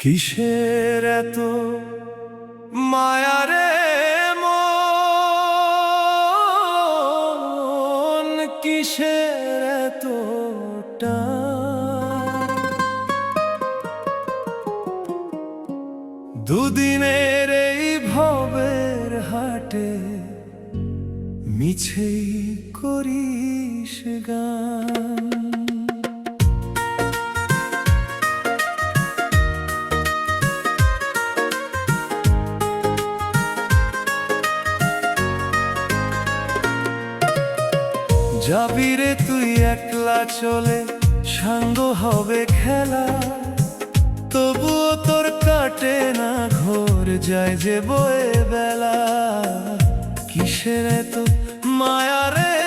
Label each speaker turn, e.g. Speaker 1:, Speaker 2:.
Speaker 1: কিসের এত মায়া রে মন, কিসের এত টান? দুদিনের এই ভবের হাটে মিছেই করিস গান। যাবি রে তুই একলা চলে, সাঙ্গ হবে খেলা, তবুও তোর কাটে না ঘোর, যায় যে বয়ে বেলা। কিসের এত মায়া রে